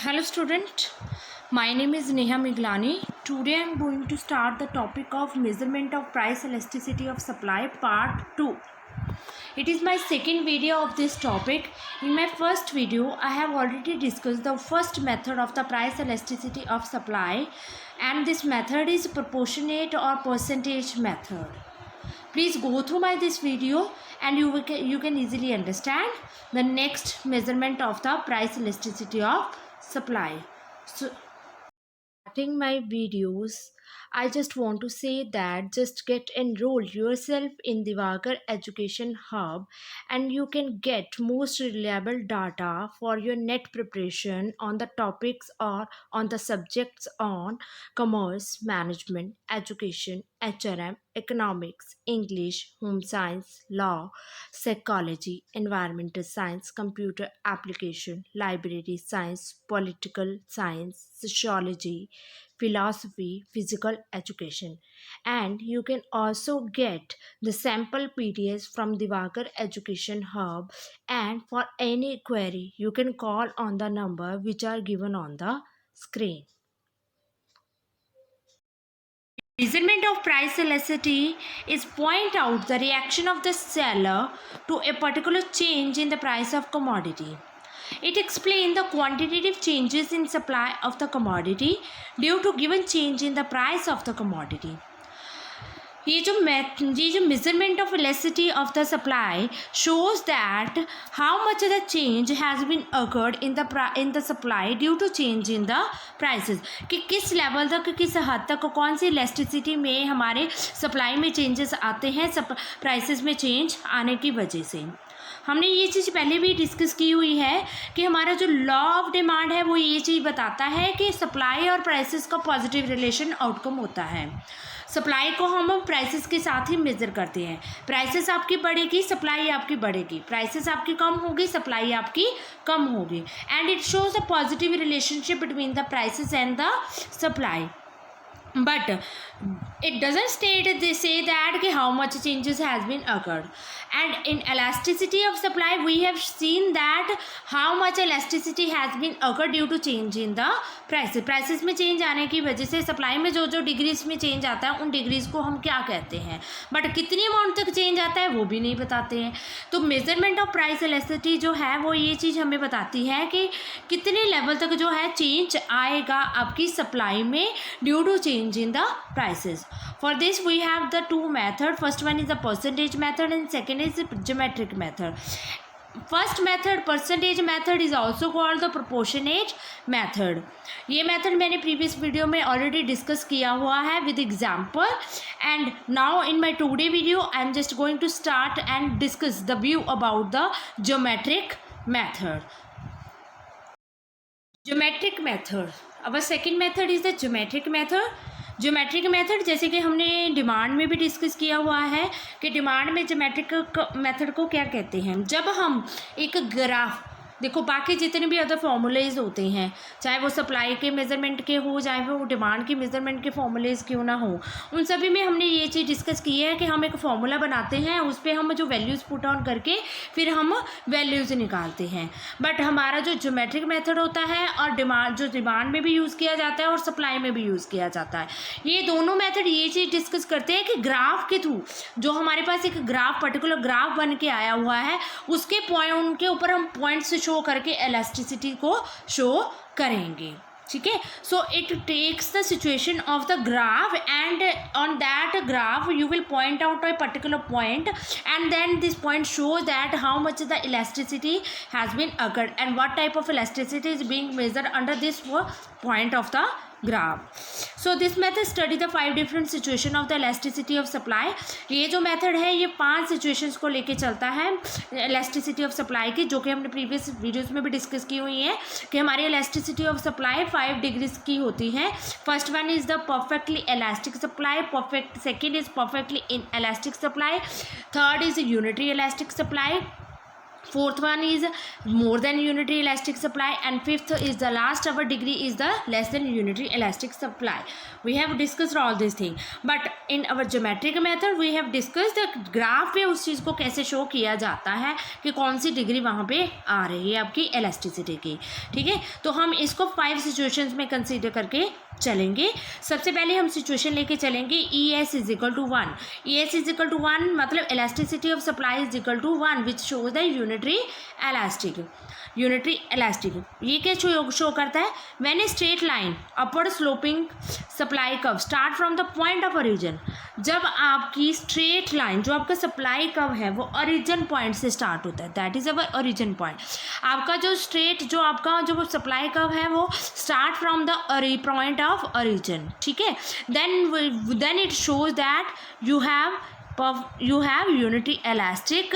Hello student, my name is Neha Miglani. Today I am going to start the topic of measurement of price elasticity of supply part 2. It is my second video of this topic. In my first video, I have already discussed the first method of the price elasticity of supply, and this method is proportionate or percentage method. Please go through this video and you can easily understand the next measurement of the price elasticity of supply. So starting my videos, I just want to say that just get enrolled yourself in the Diwakar Education Hub and you can get most reliable data for your net preparation on the topics or on the subjects on commerce, management, education, HRM, economics, English, home science, law, psychology, environmental science, computer application, library science, political science, sociology, philosophy, physical education. And you can also get the sample PDFs from the Diwakar Education Hub. And for any query, you can call on the number which are given on the screen. Measurement of price elasticity is point out the reaction of the seller to a particular change in the price of commodity. It explains the quantitative changes in supply of the commodity due to given change in the price of the commodity. ये जो measurement of elasticity of the supply shows that how much the change has been occurred in the supply due to change in the prices, कि किस level तक किस हद तक कौन सी elasticity में हमारे सप्लाई में चेंजेस आते हैं प्राइसेस में चेंज आने की वजह से. हमने ये चीज़ पहले भी डिस्कस की हुई है कि हमारा जो लॉ ऑफ डिमांड है वो ये चीज़ बताता है कि सप्लाई और प्राइसेस का पॉजिटिव रिलेशन आउटकम होता है. सप्लाई को हम प्राइसेस के साथ ही मेज़र करते हैं. प्राइसेस आपकी बढ़ेगी, सप्लाई आपकी बढ़ेगी. प्राइसेस आपकी कम होगी, सप्लाई आपकी कम होगी. And it shows a positive relationship between the prices and the supply. But it doesn't say that how much changes has been occurred. And in elasticity of supply we have seen that how much elasticity has been occurred due to change in the prices में change आने की वजह से supply में जो degrees में change आता है उन डिग्रीज को हम क्या कहते हैं, बट कितनी अमाउंट तक change आता है वो भी नहीं बताते हैं. तो मेजरमेंट ऑफ प्राइस elasticity जो है वो ये चीज़ हमें बताती है कि कितने लेवल तक जो है चेंज आएगा आपकी सप्लाई में due to change in the prices. For this we have the two method. First one is the percentage method and second is the geometric method. First method percentage method is also called the proportionate method. ये method मैंने previous video में already discuss किया हुआ है with example, and now in my today video I am just going to start and discuss the view about the geometric method. Geometric method. Our second method is the geometric method. Geometric method जैसे कि हमने demand में भी discuss किया हुआ है कि demand में ज्योमेट्रिक मेथड को क्या कहते हैं. जब हम एक ग्राफ देखो, बाकी जितने भी अदर फॉर्मूलेज होते हैं, चाहे वो सप्लाई के मेज़रमेंट के हो, चाहे वो डिमांड के मेज़रमेंट के फॉर्मूलेज क्यों ना हो, उन सभी में हमने ये चीज़ डिस्कस की है कि हम एक फार्मूला बनाते हैं, उस पर हम जो वैल्यूज़ पुट ऑन करके फिर हम वैल्यूज़ निकालते हैं. बट हमारा जो ज्योमेट्रिक मेथड होता है और डिमांड में भी यूज़ किया जाता है और सप्लाई में भी यूज़ किया जाता है, ये दोनों मेथड ये चीज़ डिस्कस करते हैं कि ग्राफ के थ्रू जो हमारे पास एक ग्राफ पर्टिकुलर ग्राफ बन के आया हुआ है उसके पॉइंट के ऊपर हम पॉइंट्स शो करके इलास्टिसिटी को शो करेंगे. ठीक है. So it takes the situation of the graph and on that graph you will point out a particular point and then this point show that how much the elasticity has been occurred and what type of elasticity is being measured under this point of the graph. So this method study the 5 different situation of the elasticity of supply. ये जो method है ये 5 situations को लेके चलता है elasticity of supply की, जो कि हमने प्रीवियस वीडियोस में भी डिस्कस की हुई है कि हमारी elasticity of supply 5 डिग्रीज की होती है. First one is the perfectly elastic supply, second is perfectly inelastic supply, third is unitary elastic supply, fourth one is more than unitary elastic supply, and fifth is the last our degree is the less than unitary elastic supply. We have discussed all these things, but in our geometric method we have discussed the graph पे उस चीज़ को कैसे show किया जाता है कि कौन सी degree वहाँ पे आ रही है आपकी इलास्टिसिटी की. ठीक है, तो हम इसको 5 सिचुएशंस में कंसीडर करके चलेंगे. सबसे पहले हम सिचुएशन लेके चलेंगे E S is equal to 1. E S is equal to 1 मतलब elasticity of supply is equal to 1 which shows the unitary elastic. ये क्या शो करता है? When a straight line upward sloping supply curve start from the point of origin. जब आपकी straight line जो आपका supply curve है वो ओरिजिन पॉइंट से स्टार्ट होता है, that is our origin point. आपका जो स्ट्रेट जो आपका जो सप्लाई कर्व है वो start from the point of origin. ठीक है, then it shows that you have unitary elastic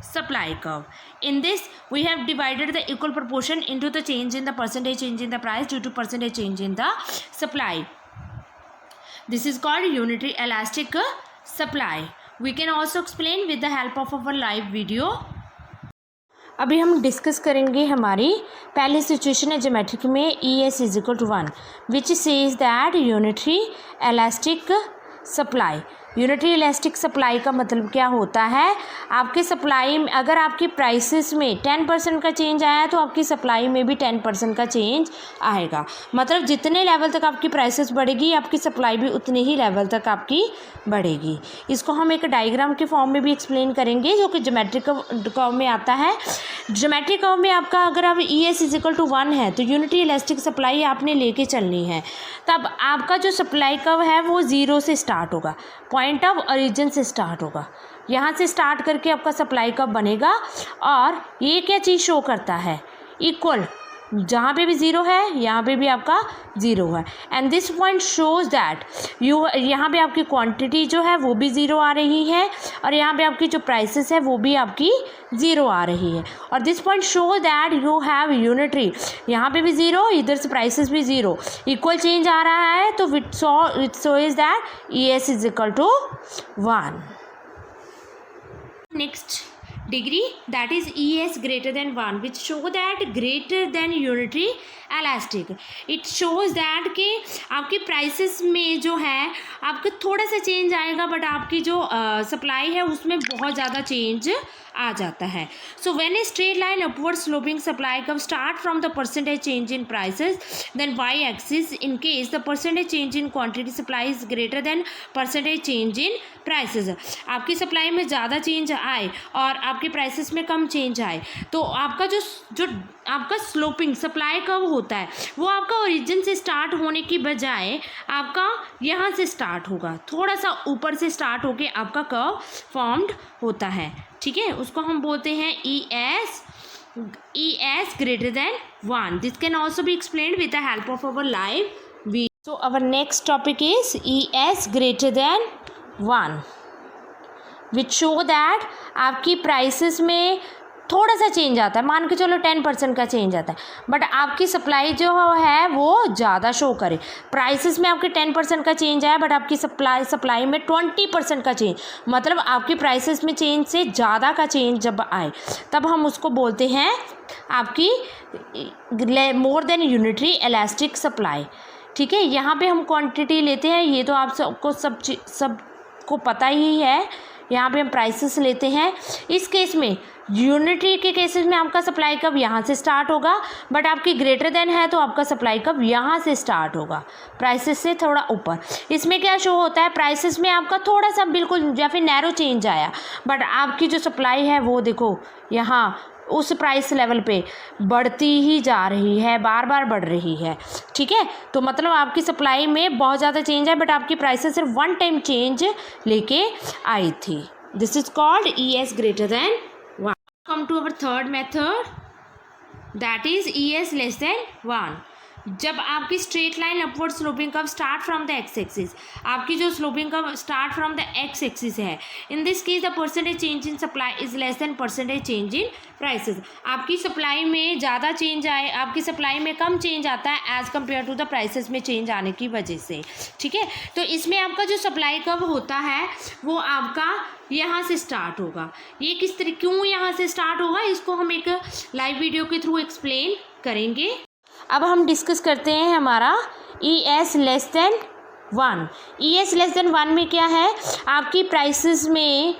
supply curve. In this we have divided the equal proportion into the change in the percentage change in the price due to percentage change in the supply. This is called unitary elastic supply. We can also explain with the help of our live video. अभी हम discuss करेंगे हमारी पहली situation है geometric में E S is equal to 1 which says that unitary elastic supply. Unitary elastic supply का मतलब क्या होता है? आपके सप्लाई में अगर आपकी प्राइसेस में 10% का चेंज आया तो आपकी सप्लाई में भी 10% का चेंज आएगा. मतलब जितने लेवल तक आपकी प्राइसेस बढ़ेगी आपकी सप्लाई भी उतने ही लेवल तक आपकी बढ़ेगी. इसको हम एक डायग्राम के फॉर्म में भी एक्सप्लेन करेंगे जो कि ज्योमेट्रिक कर्व में आता है. ज्योमेट्रिक कर्व में आपका अगर आप E S is equal to 1 है तो यूनिटरी इलास्टिक सप्लाई आपने लेके चलनी है. तब आपका जो सप्लाई कर्व है वो 0 से स्टार्ट होगा, पॉइंट ऑफ ओरिजिन से स्टार्ट होगा. यहाँ से स्टार्ट करके आपका सप्लाई कर्व बनेगा और ये क्या चीज़ शो करता है? इक्वल. जहाँ पे भी 0 है यहाँ पे भी आपका 0 है. And this point shows that यहाँ पे आपकी क्वांटिटी जो है वो भी 0 आ रही है और यहाँ पे आपकी जो प्राइसेस है वो भी आपकी 0 आ रही है. और this point show that you have unitary. यहाँ पे भी 0, इधर से प्राइसेस भी 0, इक्वल चेंज आ रहा है तो it shows that E S is equal to 1. Next degree, that is ES greater than 1, which show that greater than unitary elastic. It shows that कि आपकी प्राइसेस में जो है आपका थोड़ा सा चेंज आएगा बट आपकी जो सप्लाई है उसमें बहुत ज़्यादा चेंज आ जाता है. So when a straight line upward sloping supply curve start from the percentage change in prices then Y axis in case the percentage change in quantity supply is greater than percentage change in prices. आपकी supply में ज़्यादा change आए और आपके prices में कम change आए तो आपका जो आपका स्लोपिंग सप्लाई कर्व होता है वो आपका ओरिजिन से स्टार्ट होने की बजाय आपका यहाँ से स्टार्ट होगा, थोड़ा सा ऊपर से स्टार्ट होके आपका कर्व फॉर्म्ड होता है. ठीक है, उसको हम बोलते हैं E S greater than 1. This can also be explained with the help of our live video. So our next topic is E S greater than 1 which show that आपकी प्राइसेस में थोड़ा सा चेंज आता है. मान के चलो 10% का चेंज आता है बट आपकी सप्लाई जो है वो ज़्यादा शो करे. प्राइसेस में आपके 10% का चेंज आया बट आपकी सप्लाई में 20% का चेंज, मतलब आपकी प्राइसेस में चेंज से ज़्यादा का चेंज जब आए तब हम उसको बोलते हैं आपकी more than unitary elastic supply. ठीक है, यहाँ पे हम क्वांटिटी लेते हैं, ये तो आप सबको पता ही है. यहाँ पे हम प्राइसेस लेते हैं. इस केस में यूनिटरी के केसेस में आपका सप्लाई कर्व यहाँ से स्टार्ट होगा बट आपकी ग्रेटर देन है तो आपका सप्लाई कर्व यहाँ से स्टार्ट होगा, प्राइसेस से थोड़ा ऊपर. इसमें क्या शो होता है? प्राइसेस में आपका थोड़ा सा बिल्कुल या फिर नैरो चेंज आया बट आपकी जो सप्लाई है वो देखो यहाँ उस प्राइस लेवल पे बढ़ती ही जा रही है, बार बार बढ़ रही है. ठीक है, तो मतलब आपकी सप्लाई में बहुत ज़्यादा चेंज है बट आपकी प्राइसेस सिर्फ 1 टाइम चेंज लेके आई थी. This is called E S greater than 1. Come to our third method, that is ES less than 1. जब आपकी straight line upward sloping curve start from the X axis, आपकी जो sloping curve start from the X axis है, in this case the percentage change in supply is less than percentage change in prices. आपकी supply में ज़्यादा change आए, आपकी supply में कम change आता है as compare to the prices में चेंज आने की वजह से, ठीक है। तो इसमें आपका जो सप्लाई कर्व होता है वो आपका यहाँ से स्टार्ट होगा। ये किस तरह क्यों यहाँ से स्टार्ट होगा, इसको हम एक लाइव वीडियो के थ्रू एक्सप्लेन करेंगे। अब हम डिस्कस करते हैं हमारा ES less than 1। ES less than 1 में क्या है, आपकी प्राइसेस में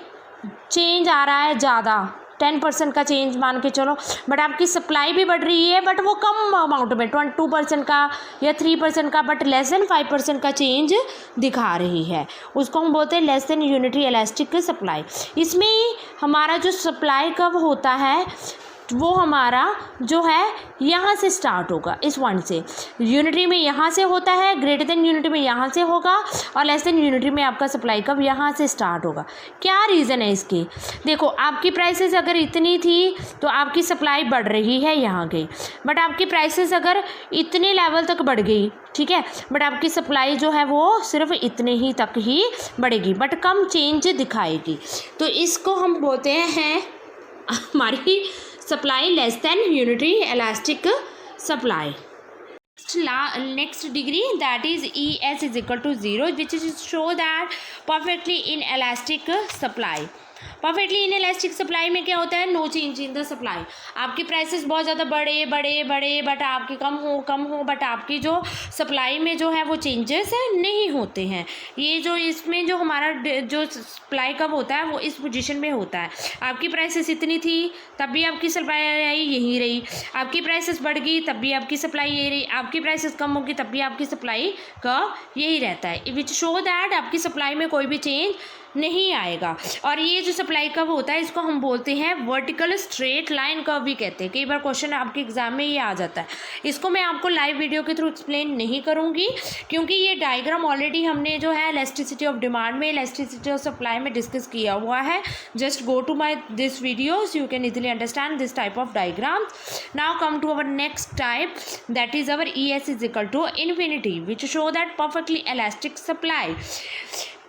चेंज आ रहा है ज़्यादा, 10% का चेंज मान के चलो, बट आपकी सप्लाई भी बढ़ रही है, बट वो कम अमाउंट में 22% का या 3% का, बट लेस देन 5% का चेंज दिखा रही है, उसको हम बोलते हैं less than unitary elastic supply. इसमें हमारा जो सप्लाई कर्व होता है वो हमारा जो है यहाँ से स्टार्ट होगा, इस 1 से। यूनिटरी में यहाँ से होता है, ग्रेटर देन यूनिटरी में यहाँ से होगा, और लेस देन यूनिटरी में आपका सप्लाई कर्व यहाँ से स्टार्ट होगा। क्या रीज़न है इसकी, देखो आपकी प्राइसेस अगर इतनी थी तो आपकी सप्लाई बढ़ रही है यहाँ गई, बट आपकी प्राइसेस अगर इतने लेवल तक बढ़ गई, ठीक है, बट आपकी सप्लाई जो है वो सिर्फ इतने ही तक ही बढ़ेगी, बट कम चेंज दिखाएगी। तो इसको हम बोलते हैं हमारी supply less than unitary elastic supply. Next degree, that is ES is equal to 0, which is show that perfectly inelastic supply. Perfectly inelastic supply में क्या होता है, no change in the supply. आपकी प्राइसेस बहुत ज़्यादा बढ़े बढ़े बढ़े बट आपकी कम हो बट आपकी जो सप्लाई में जो है वो चेंजेस नहीं होते हैं। ये जो इसमें जो हमारा जो सप्लाई कब होता है वो इस पोजीशन में होता है। आपकी प्राइसेस इतनी थी तब भी आपकी सप्लाई यहीं रही, आपकी प्राइसेस बढ़ गई तब भी आपकी सप्लाई यही रही, आपकी प्राइसेस कम होगी तब भी आपकी सप्लाई का यही रहता है, विच शो दैट आपकी सप्लाई में कोई भी चेंज नहीं आएगा। और ये जो सप्लाई कर्व होता है इसको हम बोलते हैं वर्टिकल स्ट्रेट लाइन कर्व भी कहते हैं। कई बार क्वेश्चन आपके एग्जाम में ये आ जाता है। इसको मैं आपको लाइव वीडियो के थ्रू एक्सप्लेन नहीं करूँगी क्योंकि ये डायग्राम ऑलरेडी हमने जो है इलास्टिसिटी ऑफ डिमांड में, इलास्टिसिटी ऑफ सप्लाई में डिस्कस किया हुआ है। Just go to my this videos, you can easily understand this type of diagram. Now come to our next type, that is our ES is equal to infinity, which show that perfectly elastic supply.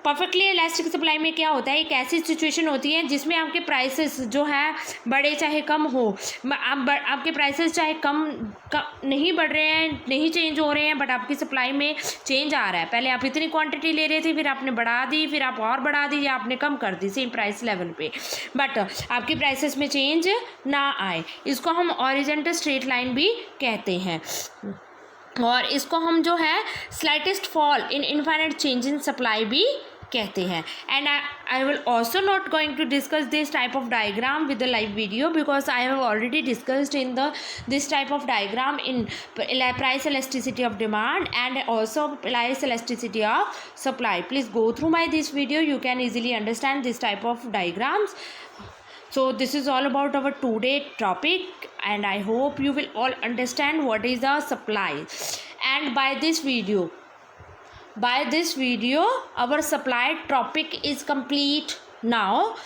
Perfectly elastic supply में क्या होता है, एक ऐसी situation होती है जिसमें आपके प्राइसेस जो है बढ़े चाहे कम हो, आपके प्राइसेस चाहे कम नहीं बढ़ रहे हैं, नहीं चेंज हो रहे हैं, बट आपकी सप्लाई में चेंज आ रहा है। पहले आप इतनी क्वांटिटी ले रहे थे, फिर आपने बढ़ा दी, फिर आप और बढ़ा दी या आपने कम कर दी सेम प्राइस लेवल पे, बट आपकी प्राइसेस में चेंज ना आए। इसको हम हॉरिजॉन्टल स्ट्रेट लाइन भी कहते हैं। और इसको हम जो है slightest fall in infinite change in supply भी कहते हैं। And I will also not going to discuss this type of diagram with the live video because I have already discussed in this type of diagram in price elasticity of demand and also price elasticity of supply. Please go through my this video, you can easily understand this type of diagrams. So this is all about our today topic and I hope you will all understand what is the supply. And by this video our supply topic is complete now,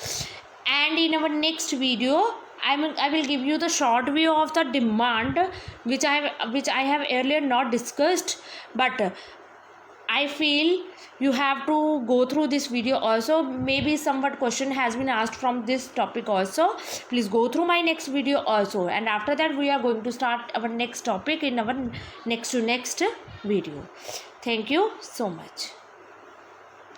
and in our next video I will give you the short view of the demand which I have earlier not discussed, but I feel you have to go through this video also. Maybe somewhat question has been asked from this topic also. Please go through my next video also, and after that we are going to start our next topic in our next video. Thank you so much.